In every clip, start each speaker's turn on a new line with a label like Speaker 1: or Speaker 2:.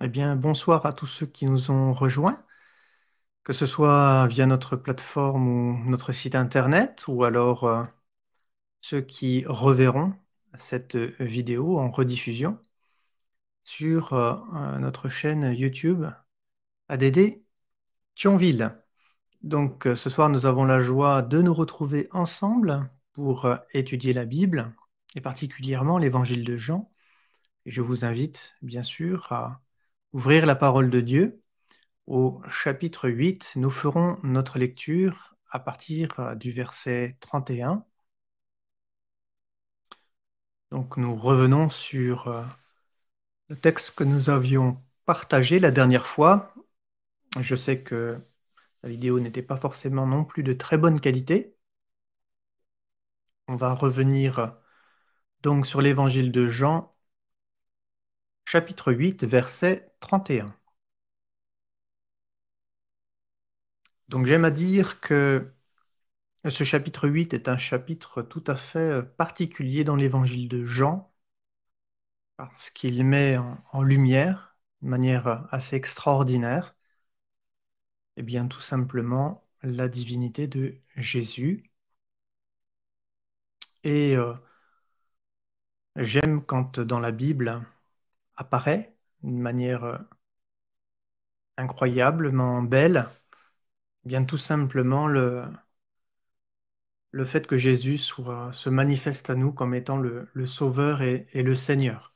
Speaker 1: Eh bien, bonsoir à tous ceux qui nous ont rejoints, que ce soit via notre plateforme ou notre site internet, ou alors ceux qui reverront cette vidéo en rediffusion sur notre chaîne YouTube ADD Thionville. Donc ce soir, nous avons la joie de nous retrouver ensemble pour étudier la Bible, et particulièrement l'Évangile de Jean. Et je vous invite, bien sûr, à ouvrir la parole de Dieu. Au chapitre 8, nous ferons notre lecture à partir du verset 31. Donc nous revenons sur le texte que nous avions partagé la dernière fois. Je sais que la vidéo n'était pas forcément non plus de très bonne qualité. On va revenir donc sur l'évangile de Jean, chapitre 8, verset 31. Donc j'aime à dire que ce chapitre 8 est un chapitre tout à fait particulier dans l'évangile de Jean, parce qu'il met en lumière, de manière assez extraordinaire, eh bien, tout simplement la divinité de Jésus. Et j'aime quand dans la Bible apparaît d'une manière incroyablement belle, eh bien tout simplement le fait que Jésus se manifeste à nous comme étant le Sauveur et le Seigneur.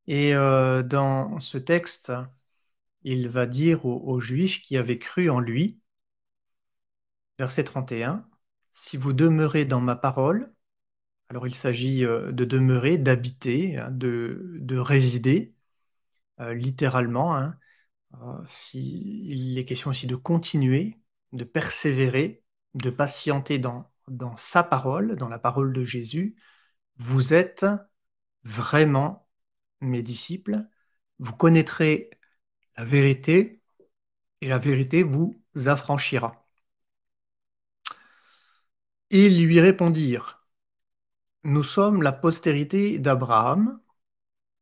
Speaker 1: Et dans ce texte, il va dire aux Juifs qui avaient cru en lui, verset 31, « Si vous demeurez dans ma parole », alors il s'agit de demeurer, d'habiter, hein, de résider, littéralement, hein. Il est question aussi de continuer, de persévérer, de patienter dans sa parole, dans la parole de Jésus. Vous êtes vraiment mes disciples, vous connaîtrez la vérité et la vérité vous affranchira. Et ils lui répondirent, nous sommes la postérité d'Abraham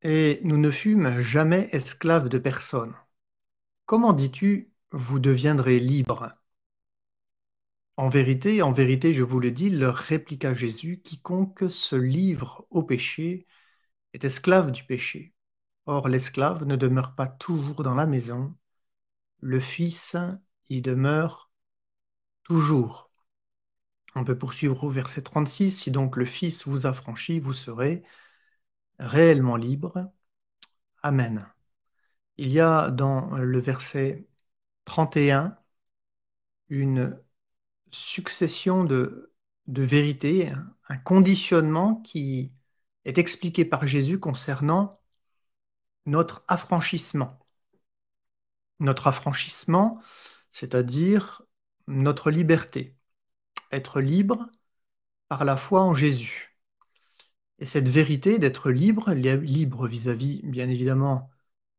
Speaker 1: et nous ne fûmes jamais esclaves de personne. Comment dis-tu, vous deviendrez libres? En vérité, je vous le dis, leur répliqua Jésus, quiconque se livre au péché est esclave du péché. Or, l'esclave ne demeure pas toujours dans la maison, le Fils y demeure toujours. On peut poursuivre au verset 36, si donc le Fils vous affranchit, vous serez réellement libre. Amen. Il y a dans le verset 31 une succession de vérités, un conditionnement qui est expliqué par Jésus concernant notre affranchissement. Notre affranchissement, c'est-à-dire notre liberté. Être libre par la foi en Jésus. Et cette vérité d'être libre, libre vis-à-vis, bien évidemment,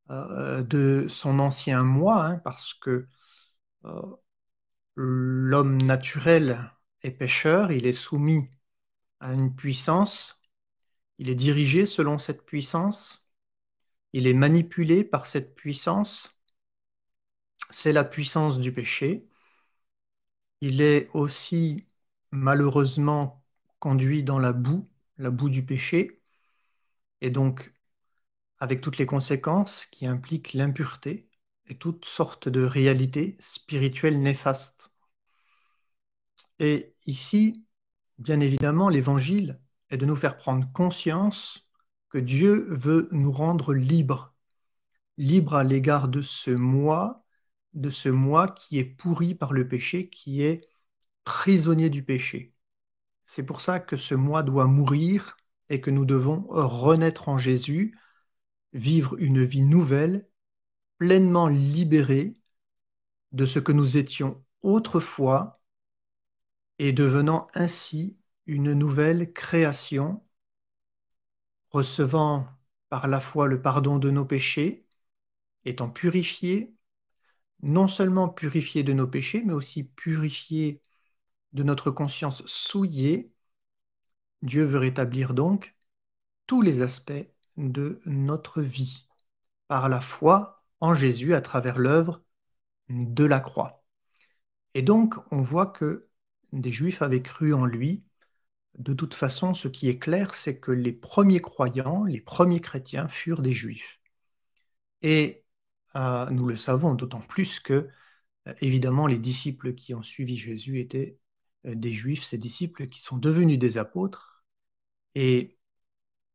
Speaker 1: de son ancien moi, hein, parce que euh, l'homme naturel est pécheur, il est soumis à une puissance, il est dirigé selon cette puissance, il est manipulé par cette puissance, c'est la puissance du péché. Il est aussi malheureusement conduit dans la boue du péché, et donc avec toutes les conséquences qui impliquent l'impureté et toutes sortes de réalités spirituelles néfastes. Et ici, bien évidemment, l'évangile est de nous faire prendre conscience que Dieu veut nous rendre libres, libres à l'égard de ce moi qui est pourri par le péché, qui est prisonnier du péché. C'est pour ça que ce moi doit mourir et que nous devons renaître en Jésus, vivre une vie nouvelle, pleinement libérée de ce que nous étions autrefois et devenant ainsi une nouvelle création, recevant par la foi le pardon de nos péchés, étant purifiés, non seulement purifiés de nos péchés, mais aussi purifiés de notre conscience souillée. Dieu veut rétablir donc tous les aspects de notre vie par la foi en Jésus à travers l'œuvre de la croix. Et donc, on voit que des Juifs avaient cru en lui. De toute façon, ce qui est clair, c'est que les premiers croyants, les premiers chrétiens furent des Juifs. Et nous le savons d'autant plus que, évidemment, les disciples qui ont suivi Jésus étaient des Juifs, ces disciples qui sont devenus des apôtres. Et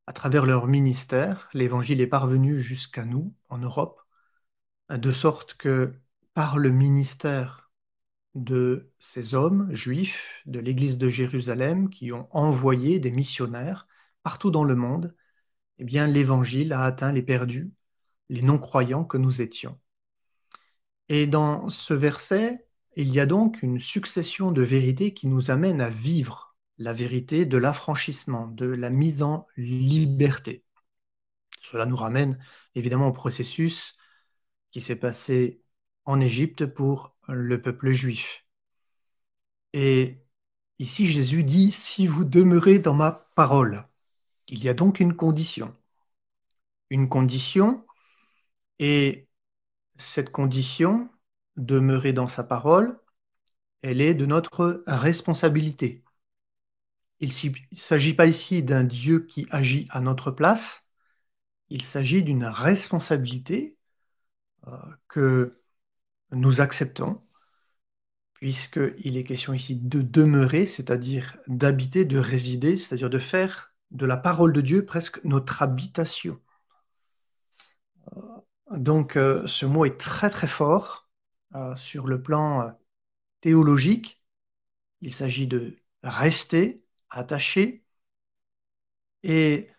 Speaker 1: à travers leur ministère, l'Évangile est parvenu jusqu'à nous, en Europe, de sorte que par le ministère de ces hommes juifs de l'Église de Jérusalem qui ont envoyé des missionnaires partout dans le monde, eh bien, l'Évangile a atteint les perdus, les non-croyants que nous étions. Et dans ce verset, il y a donc une succession de vérités qui nous amènent à vivre la vérité de l'affranchissement, de la mise en liberté. Cela nous ramène évidemment au processus qui s'est passé en Égypte pour le peuple juif. Et ici, Jésus dit, si vous demeurez dans ma parole, il y a donc une condition. Une condition, et cette condition, demeurer dans sa parole, elle est de notre responsabilité. Il ne s'agit pas ici d'un Dieu qui agit à notre place, il s'agit d'une responsabilité que nous acceptons, puisqu'il est question ici de demeurer, c'est-à-dire d'habiter, de résider, c'est-à-dire de faire de la parole de Dieu presque notre habitation. Donc ce mot est très très fort sur le plan théologique. Il s'agit de rester attaché. Et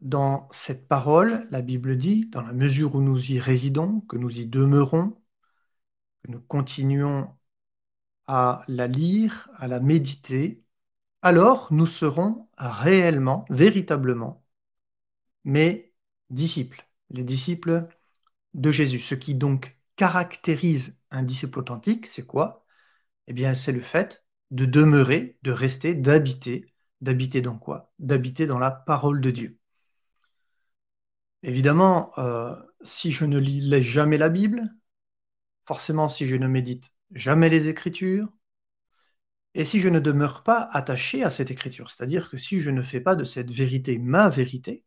Speaker 1: dans cette parole, la Bible dit, dans la mesure où nous y résidons, que nous y demeurons, que nous continuons à la lire, à la méditer, alors nous serons réellement, véritablement, mes disciples, les disciples de Jésus. Ce qui donc caractérise un disciple authentique, c'est quoi? Eh bien, c'est le fait de demeurer, de rester, d'habiter. D'habiter dans quoi? D'habiter dans la parole de Dieu. Évidemment, si je ne lis jamais la Bible, forcément si je ne médite jamais les Écritures, et si je ne demeure pas attaché à cette Écriture, c'est-à-dire que si je ne fais pas de cette vérité ma vérité,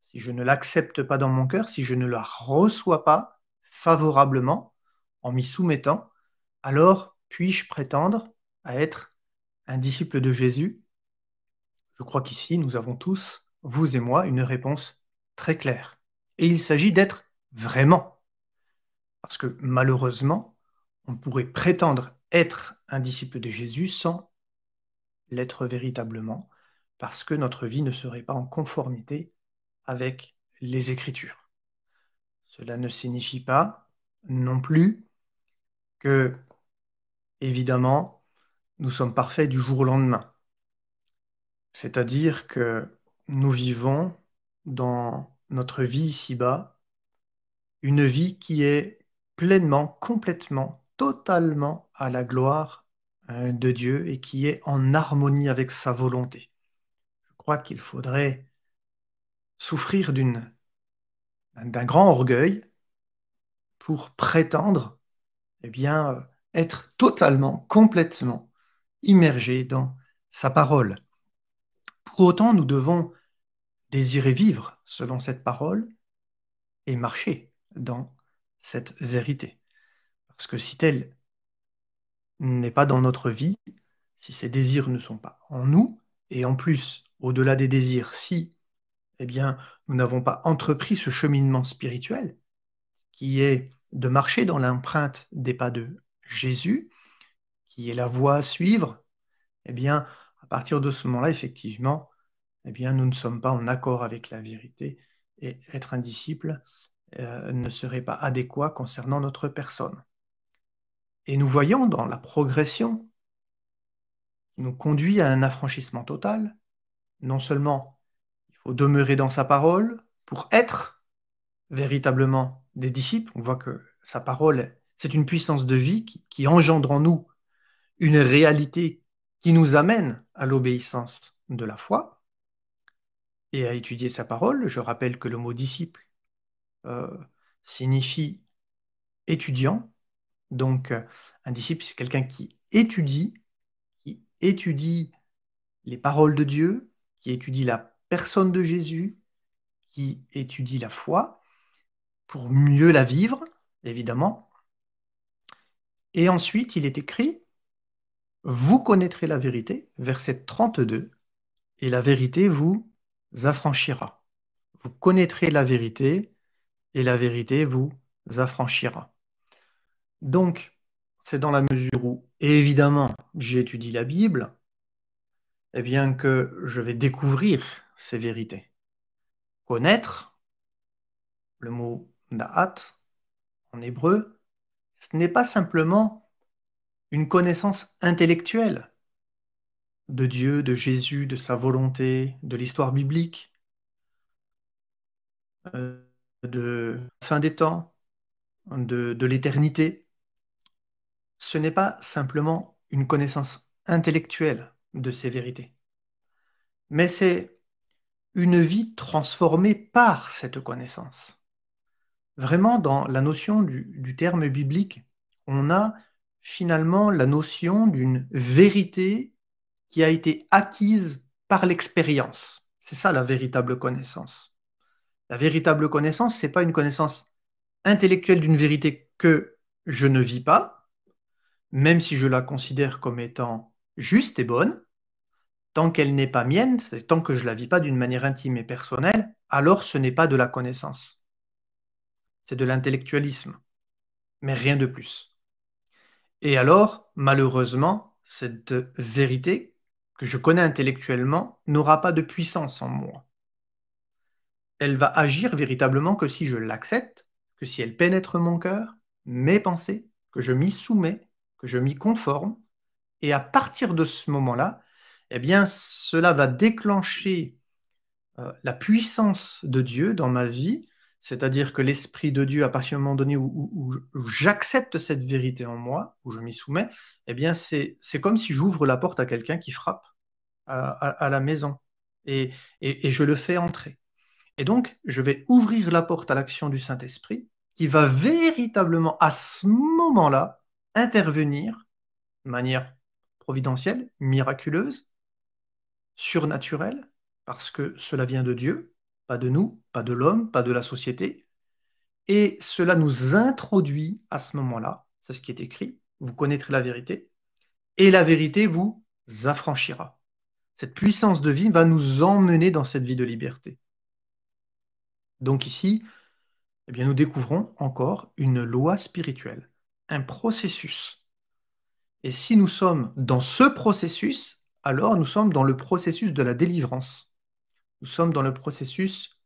Speaker 1: si je ne l'accepte pas dans mon cœur, si je ne la reçois pas favorablement, en m'y soumettant, alors puis-je prétendre à être un disciple de Jésus? Je crois qu'ici, nous avons tous, vous et moi, une réponse très claire. Et il s'agit d'être vraiment. Parce que malheureusement, on pourrait prétendre être un disciple de Jésus sans l'être véritablement, parce que notre vie ne serait pas en conformité avec les Écritures. Cela ne signifie pas non plus que, évidemment, nous sommes parfaits du jour au lendemain. C'est-à-dire que nous vivons dans notre vie ici-bas une vie qui est pleinement, complètement, totalement à la gloire de Dieu et qui est en harmonie avec sa volonté. Je crois qu'il faudrait souffrir d'un grand orgueil pour prétendre eh bien, être totalement, complètement immergé dans sa parole. Pour autant, nous devons désirer vivre selon cette parole et marcher dans cette vérité. Parce que si tel n'est pas dans notre vie, si ces désirs ne sont pas en nous, et en plus, au-delà des désirs, si eh bien, nous n'avons pas entrepris ce cheminement spirituel, qui est de marcher dans l'empreinte des pas de Jésus, qui est la voie à suivre, eh bien, à partir de ce moment-là, effectivement, eh bien, nous ne sommes pas en accord avec la vérité, et être un disciple ne serait pas adéquat concernant notre personne. Et nous voyons dans la progression qui nous conduit à un affranchissement total, non seulement il faut demeurer dans sa parole pour être véritablement des disciples, on voit que sa parole, c'est une puissance de vie qui engendre en nous une réalité qui nous amène à l'obéissance de la foi et à étudier sa parole. Je rappelle que le mot disciple euh, signifie étudiant. Donc, un disciple, c'est quelqu'un qui étudie les paroles de Dieu, qui étudie la personne de Jésus, qui étudie la foi pour mieux la vivre, évidemment. Et ensuite, il est écrit, vous connaîtrez la vérité, verset 32, et la vérité vous affranchira. Vous connaîtrez la vérité, et la vérité vous affranchira. Donc, c'est dans la mesure où, évidemment, j'étudie la Bible, eh bien que je vais découvrir ces vérités. Connaître, le mot da'at en hébreu, ce n'est pas simplement une connaissance intellectuelle de Dieu, de Jésus, de sa volonté, de l'histoire biblique, de la fin des temps, de l'éternité. Ce n'est pas simplement une connaissance intellectuelle de ces vérités, mais c'est une vie transformée par cette connaissance. Vraiment, dans la notion du terme biblique, on a finalement la notion d'une vérité qui a été acquise par l'expérience. C'est ça la véritable connaissance. La véritable connaissance, ce n'est pas une connaissance intellectuelle d'une vérité que je ne vis pas, même si je la considère comme étant juste et bonne, tant qu'elle n'est pas mienne, c'est tant que je ne la vis pas d'une manière intime et personnelle, alors ce n'est pas de la connaissance. C'est de l'intellectualisme, mais rien de plus. Et alors, malheureusement, cette vérité que je connais intellectuellement n'aura pas de puissance en moi. Elle va agir véritablement que si je l'accepte, que si elle pénètre mon cœur, mes pensées, que je m'y soumets, que je m'y conforme. Et à partir de ce moment-là, eh bien, cela va déclencher la puissance de Dieu dans ma vie, c'est-à-dire que l'Esprit de Dieu, à partir du moment donné où j'accepte cette vérité en moi, où je m'y soumets, eh bien, c'est comme si j'ouvre la porte à quelqu'un qui frappe à la maison. Et je le fais entrer. Et donc, je vais ouvrir la porte à l'action du Saint-Esprit qui va véritablement, à ce moment-là, intervenir de manière providentielle, miraculeuse, surnaturelle, parce que cela vient de Dieu, pas de nous, pas de l'homme, pas de la société. Et cela nous introduit à ce moment-là, c'est ce qui est écrit, vous connaîtrez la vérité, et la vérité vous affranchira. Cette puissance de vie va nous emmener dans cette vie de liberté. Donc ici, eh bien, nous découvrons encore une loi spirituelle, un processus. Et si nous sommes dans ce processus, alors nous sommes dans le processus de la délivrance. Nous sommes dans le processus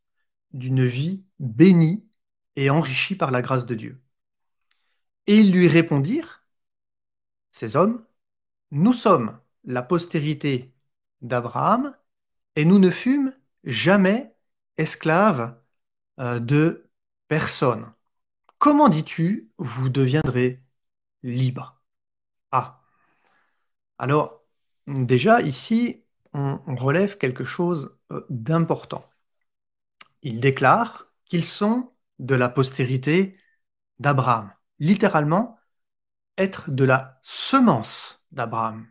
Speaker 1: d'une vie bénie et enrichie par la grâce de Dieu. Et ils lui répondirent, ces hommes, nous sommes la postérité d'Abraham et nous ne fûmes jamais esclaves de personne. Comment dis-tu, vous deviendrez libre? Ah, alors déjà ici, on relève quelque chose d'important. Il déclare qu'ils sont de la postérité d'Abraham. Littéralement, être de la semence d'Abraham.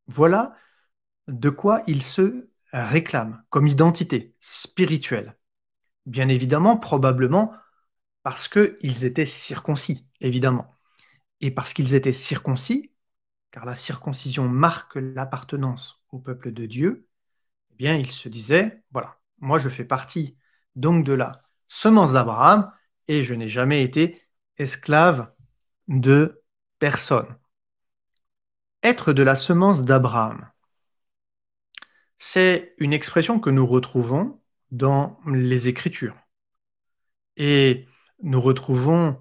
Speaker 1: Voilà de quoi ils se réclament comme identité spirituelle. Bien évidemment, probablement parce qu'ils étaient circoncis, évidemment. Et parce qu'ils étaient circoncis, car la circoncision marque l'appartenance au peuple de Dieu, eh bien, ils se disaient, voilà, moi je fais partie donc de la semence d'Abraham et je n'ai jamais été esclave de personne. Être de la semence d'Abraham, c'est une expression que nous retrouvons dans les Écritures. Et nous retrouvons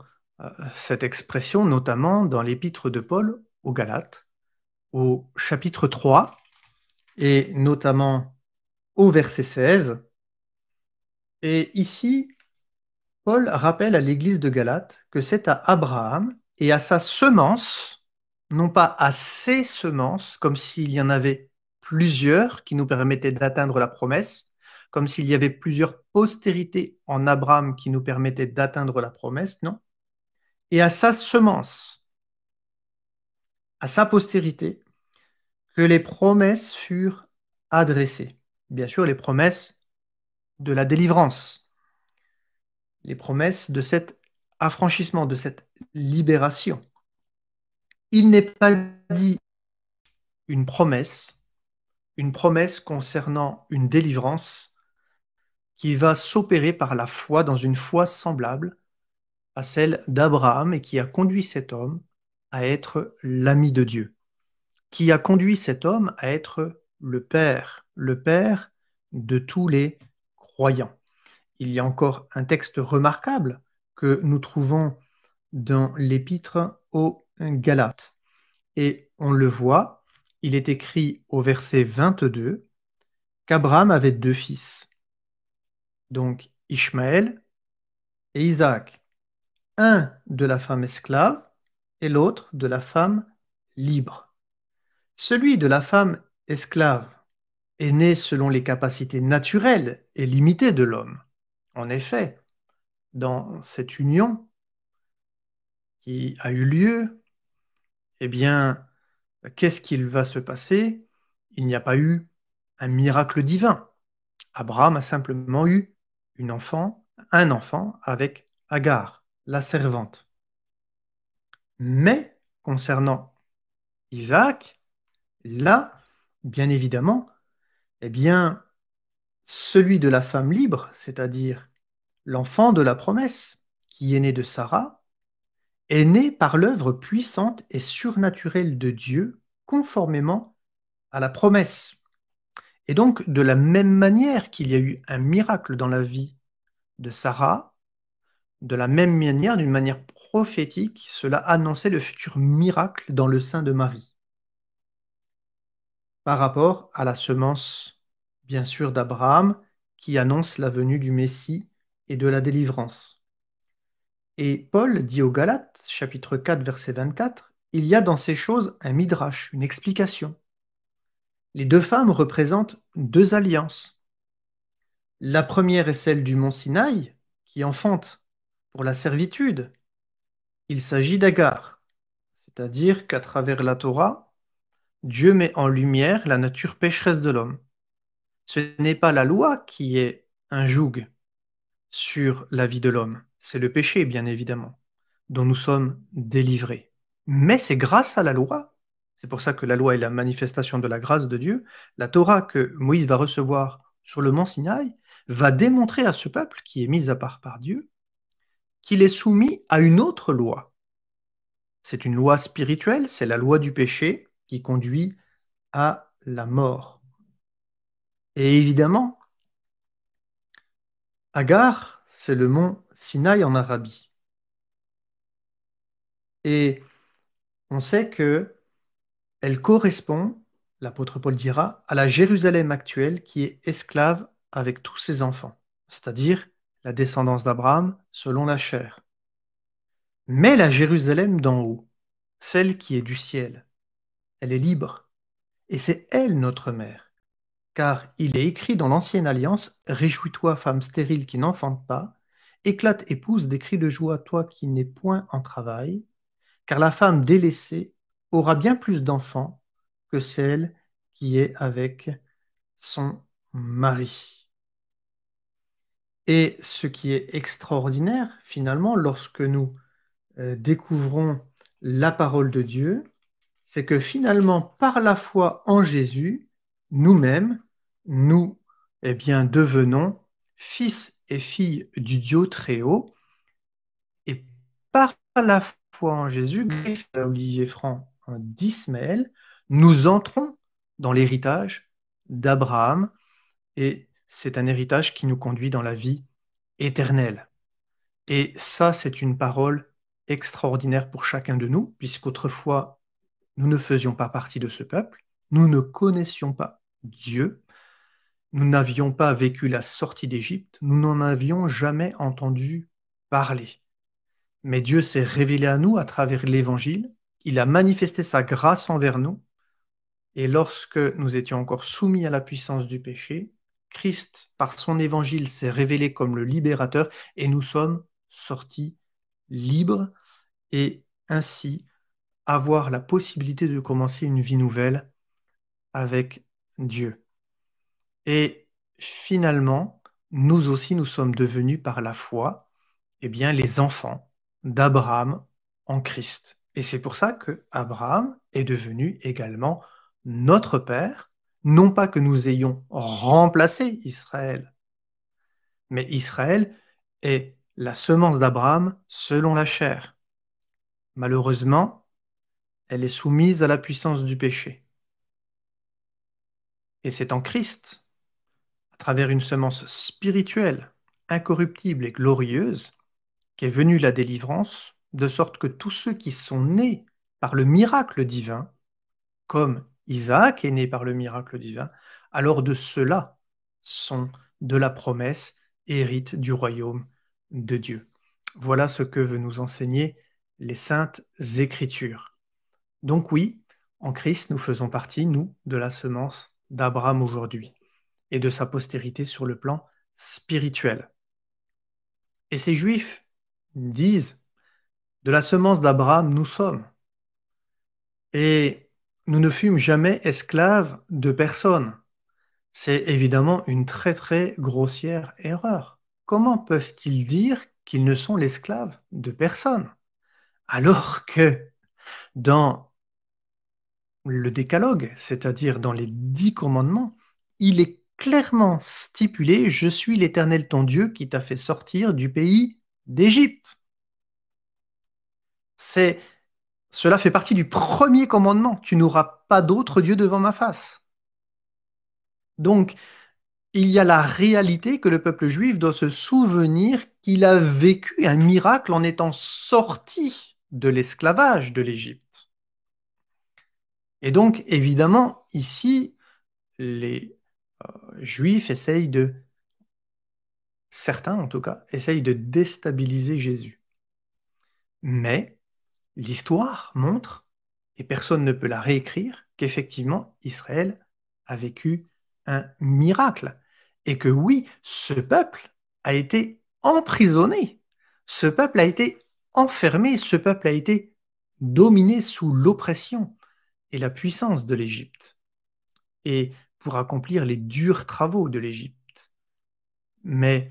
Speaker 1: cette expression notamment dans l'épître de Paul aux Galates, au chapitre 3, et notamment au verset 16. Et ici, Paul rappelle à l'église de Galate que c'est à Abraham et à sa semence, non pas à ses semences, comme s'il y en avait plusieurs qui nous permettaient d'atteindre la promesse, comme s'il y avait plusieurs postérités en Abraham qui nous permettaient d'atteindre la promesse, non. et à sa semence, à sa postérité, que les promesses furent adressées. Bien sûr, les promesses de la délivrance, les promesses de cet affranchissement, de cette libération. Il n'est pas dit une promesse concernant une délivrance qui va s'opérer par la foi dans une foi semblable à celle d'Abraham et qui a conduit cet homme à être l'ami de Dieu, qui a conduit cet homme à être le père de tous les croyants. Il y a encore un texte remarquable que nous trouvons dans l'épître aux Galates. Et on le voit, il est écrit au verset 22 qu'Abraham avait deux fils, donc Ishmaël et Isaac, un de la femme esclave et l'autre de la femme libre. Celui de la femme esclave est né selon les capacités naturelles et limitées de l'homme. En effet, dans cette union qui a eu lieu, eh bien, qu'est-ce qu'il va se passer? Il n'y a pas eu un miracle divin. Abraham a simplement eu un enfant avec Agar, la servante. Mais concernant Isaac, là, bien évidemment, eh bien, celui de la femme libre, c'est-à-dire l'enfant de la promesse, qui est né de Sarah, est né par l'œuvre puissante et surnaturelle de Dieu, conformément à la promesse. Et donc, de la même manière qu'il y a eu un miracle dans la vie de Sarah, de la même manière, d'une manière prophétique, cela annonçait le futur miracle dans le sein de Marie, par rapport à la semence, bien sûr, d'Abraham, qui annonce la venue du Messie et de la délivrance. Et Paul dit aux Galates, chapitre 4, verset 24, il y a dans ces choses un midrash, une explication. Les deux femmes représentent deux alliances. La première est celle du mont Sinaï, qui enfante pour la servitude. Il s'agit d'Agar, c'est-à-dire qu'à travers la Torah, Dieu met en lumière la nature pécheresse de l'homme. Ce n'est pas la loi qui est un joug sur la vie de l'homme, c'est le péché, bien évidemment, dont nous sommes délivrés. Mais c'est grâce à la loi, c'est pour ça que la loi est la manifestation de la grâce de Dieu, la Torah que Moïse va recevoir sur le mont Sinaï va démontrer à ce peuple qui est mis à part par Dieu qu'il est soumis à une autre loi. C'est une loi spirituelle, c'est la loi du péché qui conduit à la mort. Et évidemment, Agar, c'est le mont Sinaï en Arabie. Et on sait que elle correspond, l'apôtre Paul dira, à la Jérusalem actuelle qui est esclave avec tous ses enfants, c'est-à-dire la descendance d'Abraham selon la chair. Mais la Jérusalem d'en haut, celle qui est du ciel, elle est libre, et c'est elle notre mère. Car il est écrit dans l'Ancienne Alliance, réjouis-toi, femme stérile qui n'enfante pas, éclate, épouse, des cris de joie, toi qui n'es point en travail, car la femme délaissée aura bien plus d'enfants que celle qui est avec son mari. Et ce qui est extraordinaire, finalement, lorsque nous découvrons la parole de Dieu, c'est que finalement, par la foi en Jésus, nous-mêmes, nous, eh bien, devenons fils et filles du Dieu très haut, et par la foi en Jésus, grâce à Olivier Franc d'Ismaël, nous entrons dans l'héritage d'Abraham, et c'est un héritage qui nous conduit dans la vie éternelle. Et ça, c'est une parole extraordinaire pour chacun de nous, puisqu'autrefois, nous ne faisions pas partie de ce peuple, nous ne connaissions pas Dieu, nous n'avions pas vécu la sortie d'Égypte, nous n'en avions jamais entendu parler. Mais Dieu s'est révélé à nous à travers l'Évangile, il a manifesté sa grâce envers nous, et lorsque nous étions encore soumis à la puissance du péché, Christ, par son Évangile, s'est révélé comme le libérateur, et nous sommes sortis libres, et ainsi avoir la possibilité de commencer une vie nouvelle avec Dieu. Et finalement, nous aussi, nous sommes devenus par la foi, eh bien, les enfants d'Abraham en Christ. Et c'est pour ça que Abraham est devenu également notre Père, non pas que nous ayons remplacé Israël, mais Israël est la semence d'Abraham selon la chair. Malheureusement, elle est soumise à la puissance du péché. Et c'est en Christ, à travers une semence spirituelle, incorruptible et glorieuse, qu'est venue la délivrance, de sorte que tous ceux qui sont nés par le miracle divin, comme Isaac est né par le miracle divin, alors de ceux-là sont de la promesse, héritent du royaume de Dieu. Voilà ce que veut nous enseigner les saintes Écritures. Donc oui, en Christ, nous faisons partie, nous, de la semence d'Abraham aujourd'hui et de sa postérité sur le plan spirituel. Et ces Juifs disent, de la semence d'Abraham nous sommes, et nous ne fûmes jamais esclaves de personne. C'est évidemment une très très grossière erreur. Comment peuvent-ils dire qu'ils ne sont l'esclave de personne, alors que dans le décalogue, c'est-à-dire dans les 10 commandements, il est clairement stipulé: je suis l'Éternel ton Dieu qui t'a fait sortir du pays d'Égypte. Cela fait partie du premier commandement: tu n'auras pas d'autre Dieu devant ma face. Donc, il y a la réalité que le peuple juif doit se souvenir qu'il a vécu un miracle en étant sorti de l'esclavage de l'Égypte. Et donc, évidemment, ici, les Juifs certains en tout cas, essayent de déstabiliser Jésus. Mais l'histoire montre, et personne ne peut la réécrire, qu'effectivement, Israël a vécu un miracle. Et que oui, ce peuple a été emprisonné, ce peuple a été enfermé, ce peuple a été dominé sous l'oppression et la puissance de l'Égypte, et pour accomplir les durs travaux de l'Égypte. Mais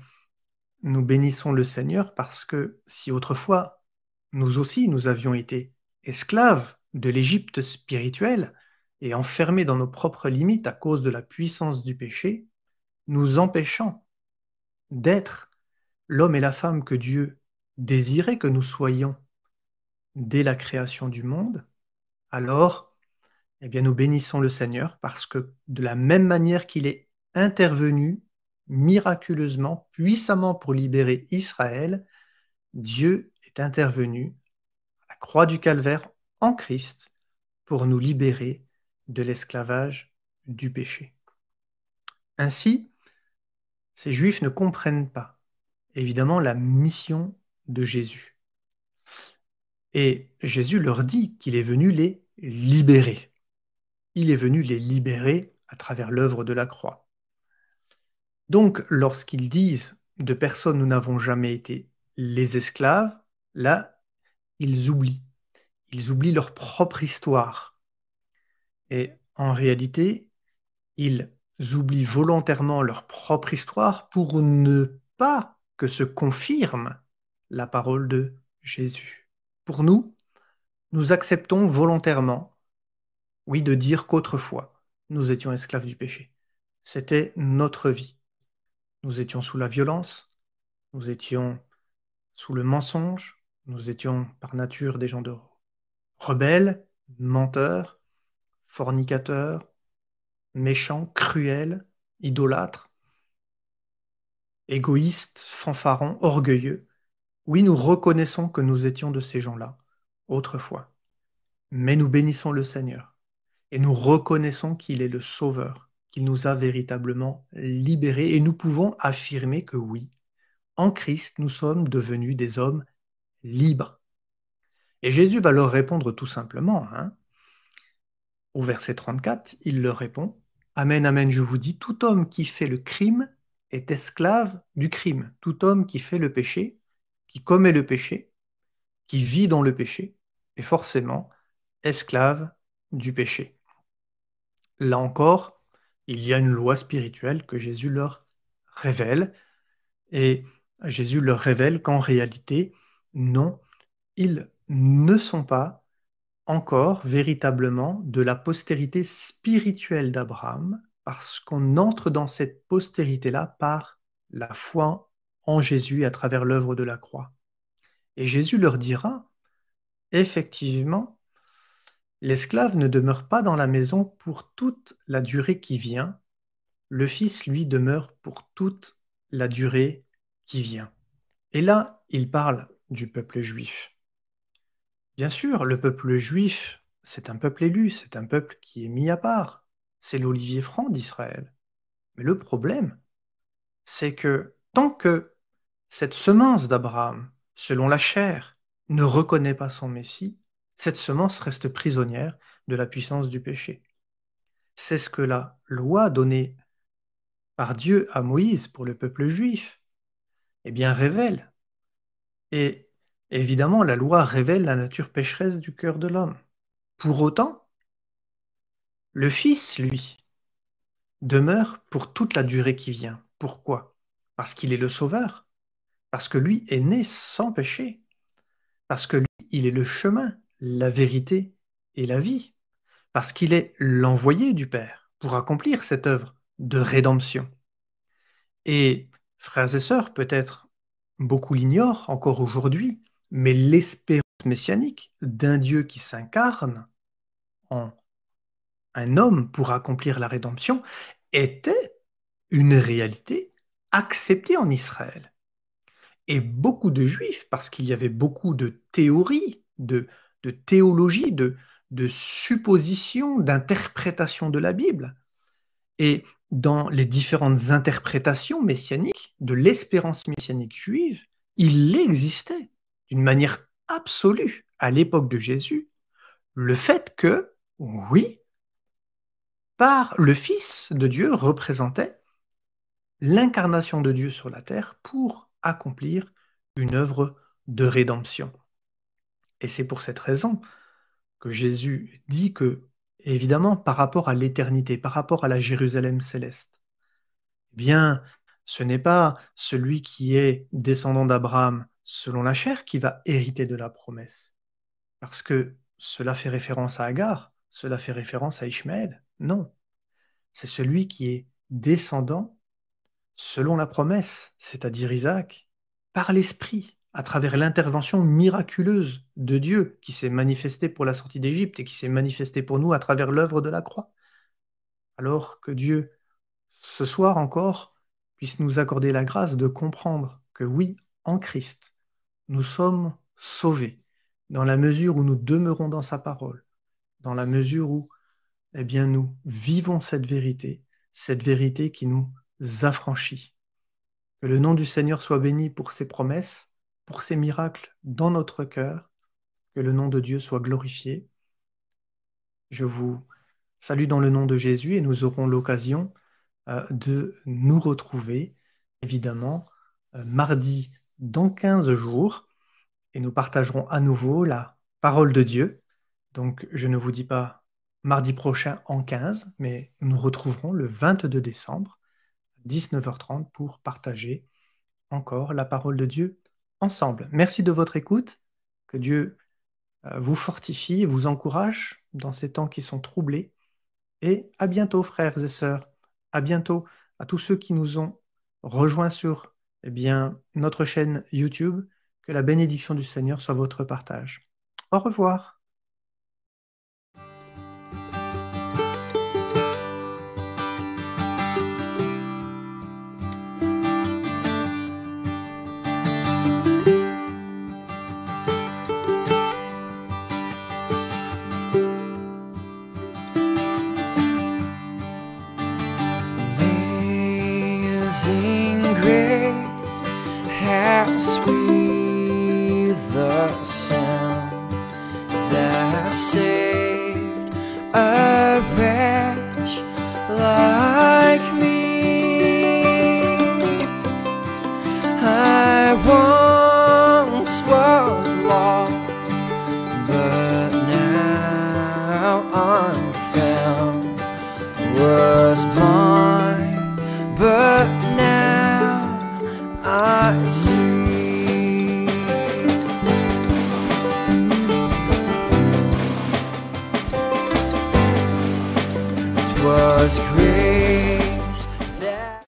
Speaker 1: nous bénissons le Seigneur parce que si autrefois nous aussi nous avions été esclaves de l'Égypte spirituelle et enfermés dans nos propres limites à cause de la puissance du péché, nous empêchant d'être l'homme et la femme que Dieu désirait que nous soyons dès la création du monde, alors eh bien, nous bénissons le Seigneur parce que de la même manière qu'il est intervenu miraculeusement, puissamment pour libérer Israël, Dieu est intervenu à la croix du Calvaire en Christ pour nous libérer de l'esclavage du péché. Ainsi, ces Juifs ne comprennent pas, évidemment, la mission de Jésus. Et Jésus leur dit qu'il est venu les libérer. Il est venu les libérer à travers l'œuvre de la croix. Donc, lorsqu'ils disent de personne nous n'avons jamais été les esclaves, là, ils oublient. Ils oublient leur propre histoire. Et en réalité, ils oublient volontairement leur propre histoire pour ne pas que se confirme la parole de Jésus. Pour nous, nous acceptons volontairement, oui, de dire qu'autrefois, nous étions esclaves du péché. C'était notre vie. Nous étions sous la violence, nous étions sous le mensonge, nous étions par nature des gens de rebelles, menteurs, fornicateurs, méchants, cruels, idolâtres, égoïstes, fanfarons, orgueilleux. Oui, nous reconnaissons que nous étions de ces gens-là, autrefois. Mais nous bénissons le Seigneur et nous reconnaissons qu'il est le Sauveur, qu'il nous a véritablement libérés et nous pouvons affirmer que oui, en Christ, nous sommes devenus des hommes libres. Et Jésus va leur répondre tout simplement, hein. Au verset 34, il leur répond: Amen, amen, je vous dis, tout homme qui fait le crime est esclave du crime. Tout homme qui fait le péché, qui commet le péché, qui vit dans le péché est forcément esclave du péché. Là encore, il y a une loi spirituelle que Jésus leur révèle, et Jésus leur révèle qu'en réalité, non, ils ne sont pas encore véritablement de la postérité spirituelle d'Abraham, parce qu'on entre dans cette postérité-là par la foi en Jésus à travers l'œuvre de la croix. Et Jésus leur dira, effectivement, l'esclave ne demeure pas dans la maison pour toute la durée qui vient, le Fils, lui, demeure pour toute la durée qui vient. Et là, il parle du peuple juif. Bien sûr, le peuple juif, c'est un peuple élu, c'est un peuple qui est mis à part. C'est l'olivier franc d'Israël. Mais le problème, c'est que tant que cette semence d'Abraham, selon la chair, ne reconnaît pas son Messie, cette semence reste prisonnière de la puissance du péché. C'est ce que la loi donnée par Dieu à Moïse pour le peuple juif, eh bien, révèle. Et évidemment, la loi révèle la nature pécheresse du cœur de l'homme. Pour autant, le Fils, lui, demeure pour toute la durée qui vient. Pourquoi? Parce qu'il est le Sauveur, parce que lui est né sans péché, parce que lui, il est le chemin, la vérité et la vie, parce qu'il est l'envoyé du Père pour accomplir cette œuvre de rédemption. Et, frères et sœurs, peut-être beaucoup l'ignorent encore aujourd'hui, mais l'espérance messianique d'un Dieu qui s'incarne en un homme pour accomplir la rédemption était une réalité acceptée en Israël. Et beaucoup de juifs, parce qu'il y avait beaucoup de théories, de théologie, de suppositions, d'interprétations de la Bible. Et dans les différentes interprétations messianiques de l'espérance messianique juive, il existait d'une manière absolue à l'époque de Jésus le fait que, oui, par le Fils de Dieu représentait l'incarnation de Dieu sur la terre pour accomplir une œuvre de rédemption. Et c'est pour cette raison que Jésus dit que, évidemment, par rapport à l'éternité, par rapport à la Jérusalem céleste, eh bien, ce n'est pas celui qui est descendant d'Abraham selon la chair qui va hériter de la promesse. Parce que cela fait référence à Agar, cela fait référence à Ishmaël. Non, c'est celui qui est descendant selon la promesse, c'est-à-dire Isaac, par l'Esprit, à travers l'intervention miraculeuse de Dieu qui s'est manifestée pour la sortie d'Égypte et qui s'est manifestée pour nous à travers l'œuvre de la croix. Alors que Dieu, ce soir encore, puisse nous accorder la grâce de comprendre que oui, en Christ, nous sommes sauvés, dans la mesure où nous demeurons dans sa parole, dans la mesure où, eh bien, nous vivons cette vérité qui nous affranchit. Que le nom du Seigneur soit béni pour ses promesses, pour ses miracles dans notre cœur, que le nom de Dieu soit glorifié. Je vous salue dans le nom de Jésus et nous aurons l'occasion de nous retrouver, évidemment, mardi dans 15 jours, et nous partagerons à nouveau la parole de Dieu. Donc, je ne vous dis pas mardi prochain en 15, mais nous nous retrouverons le 22 décembre, 19h30, pour partager encore la parole de Dieu ensemble. Merci de votre écoute, que Dieu vous fortifie et vous encourage dans ces temps qui sont troublés, et à bientôt, frères et sœurs. À bientôt à tous ceux qui nous ont rejoints sur notre chaîne YouTube. Que la bénédiction du Seigneur soit votre partage. Au revoir.
Speaker 2: Amazing grace, how sweet the sound that saved a wretch like me. I once was lost, was blind, but now I see. It was